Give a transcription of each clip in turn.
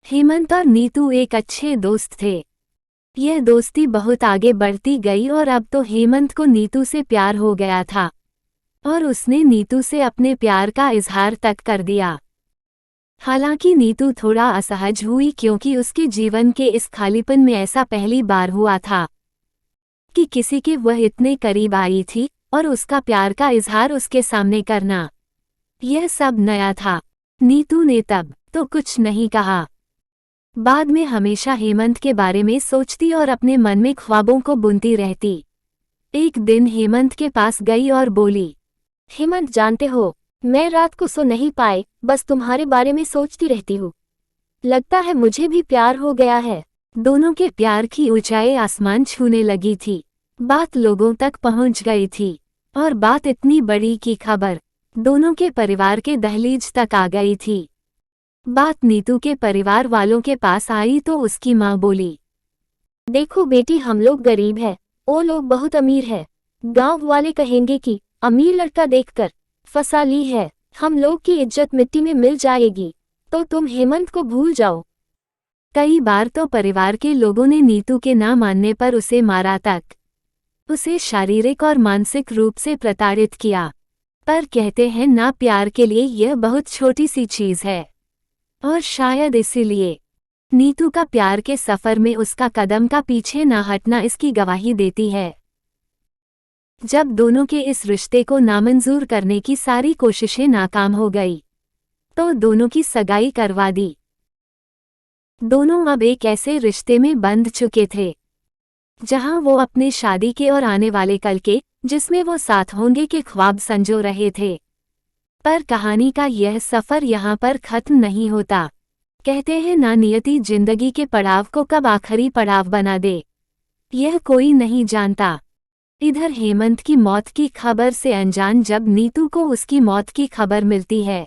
हेमंत और नीतू एक अच्छे दोस्त थे। यह दोस्ती बहुत आगे बढ़ती गई और अब तो हेमंत को नीतू से प्यार हो गया था और उसने नीतू से अपने प्यार का इजहार तक कर दिया। हालांकि नीतू थोड़ा असहज हुई क्योंकि उसके जीवन के इस खालीपन में ऐसा पहली बार हुआ था कि किसी के वह इतने करीब आई थी और उसका प्यार का इजहार उसके सामने करना, यह सब नया था। नीतू ने तब तो कुछ नहीं कहा। बाद में हमेशा हेमंत के बारे में सोचती और अपने मन में ख्वाबों को बुनती रहती। एक दिन हेमंत के पास गई और बोली, हेमंत, जानते हो, मैं रात को सो नहीं पाए, बस तुम्हारे बारे में सोचती रहती हूँ। लगता है मुझे भी प्यार हो गया है। दोनों के प्यार की ऊंचाई आसमान छूने लगी थी। बात लोगों तक पहुंच गई थी और बात इतनी बड़ी कि खबर दोनों के परिवार के दहलीज तक आ गई थी। बात नीतू के परिवार वालों के पास आई तो उसकी माँ बोली, देखो बेटी, हम लोग गरीब हैं, वो लोग बहुत अमीर है। गांव वाले कहेंगे कि अमीर लड़का देखकर फंसा ली है, हम लोग की इज्जत मिट्टी में मिल जाएगी, तो तुम हेमंत को भूल जाओ। कई बार तो परिवार के लोगों ने नीतू के ना मानने पर उसे मारा तक, उसे शारीरिक और मानसिक रूप से प्रताड़ित किया। पर कहते हैं ना, प्यार के लिए यह बहुत छोटी सी चीज है और शायद इसीलिए नीतू का प्यार के सफर में उसका कदम का पीछे ना हटना इसकी गवाही देती है। जब दोनों के इस रिश्ते को नामंजूर करने की सारी कोशिशें नाकाम हो गई तो दोनों की सगाई करवा दी। दोनों अब एक ऐसे रिश्ते में बंध चुके थे जहां वो अपने शादी के और आने वाले कल के, जिसमें वो साथ होंगे, के ख्वाब संजो रहे थे। पर कहानी का यह सफर यहाँ पर खत्म नहीं होता। कहते हैं ना, नियति जिंदगी के पड़ाव को कब आखिरी पड़ाव बना दे, यह कोई नहीं जानता। इधर हेमंत की मौत की खबर से अनजान जब नीतू को उसकी मौत की खबर मिलती है।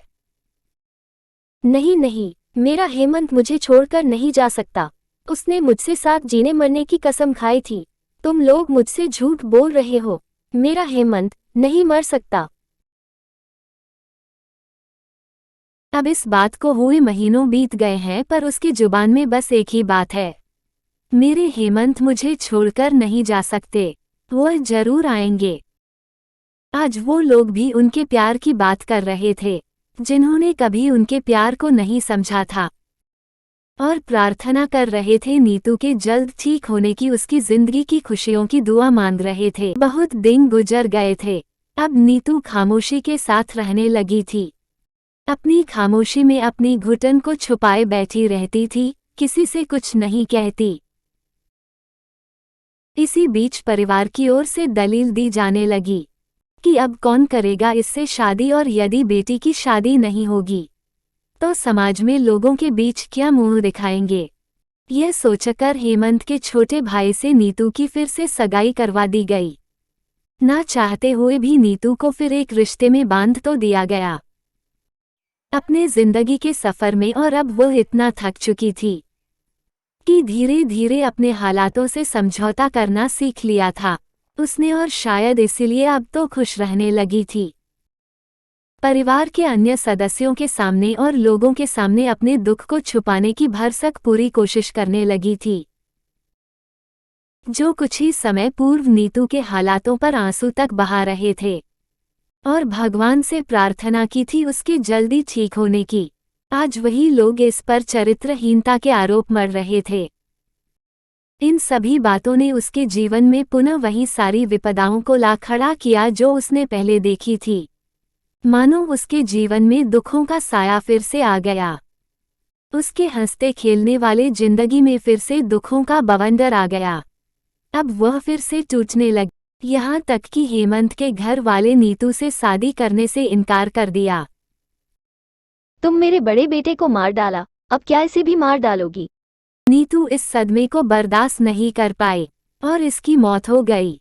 नहीं नहीं, मेरा हेमंत मुझे छोड़कर नहीं जा सकता। उसने मुझसे साथ जीने मरने की कसम खाई थी। तुम लोग मुझसे झूठ बोल रहे हो, मेरा हेमंत नहीं मर सकता। अब इस बात को हुए महीनों बीत गए हैं पर उसकी जुबान में बस एक ही बात है, मेरे हेमंत मुझे छोड़कर नहीं जा सकते, वह जरूर आएंगे। आज वो लोग भी उनके प्यार की बात कर रहे थे जिन्होंने कभी उनके प्यार को नहीं समझा था और प्रार्थना कर रहे थे नीतू के जल्द ठीक होने की, उसकी जिंदगी की खुशियों की दुआ मांग रहे थे। बहुत दिन गुजर गए थे। अब नीतू खामोशी के साथ रहने लगी थी। अपनी खामोशी में अपनी घुटन को छुपाए बैठी रहती थी, किसी से कुछ नहीं कहती। इसी बीच परिवार की ओर से दलील दी जाने लगी कि अब कौन करेगा इससे शादी, और यदि बेटी की शादी नहीं होगी तो समाज में लोगों के बीच क्या मुंह दिखाएंगे। यह सोचकर हेमंत के छोटे भाई से नीतू की फिर से सगाई करवा दी गई। ना चाहते हुए भी नीतू को फिर एक रिश्ते में बांध तो दिया गया अपने जिंदगी के सफर में, और अब वह इतना थक चुकी थी कि धीरे धीरे अपने हालातों से समझौता करना सीख लिया था उसने, और शायद इसीलिए अब तो खुश रहने लगी थी। परिवार के अन्य सदस्यों के सामने और लोगों के सामने अपने दुख को छुपाने की भरसक पूरी कोशिश करने लगी थी। जो कुछ ही समय पूर्व नीतू के हालातों पर आंसू तक बहा रहे थे और भगवान से प्रार्थना की थी उसके जल्दी ठीक होने की, आज वही लोग इस पर चरित्रहीनता के आरोप मढ़ रहे थे। इन सभी बातों ने उसके जीवन में पुनः वही सारी विपदाओं को ला खड़ा किया जो उसने पहले देखी थी। मानो उसके जीवन में दुखों का साया फिर से आ गया। उसके हंसते खेलने वाले जिंदगी में फिर से दुखों का बवंडर आ गया। अब वह फिर से टूटने लगी, यहाँ तक कि हेमंत के घर वाले नीतू से शादी करने से इनकार कर दिया। तुम मेरे बड़े बेटे को मार डाला, अब क्या इसे भी मार डालोगी? नीतू इस सदमे को बर्दाश्त नहीं कर पाई और इसकी मौत हो गई।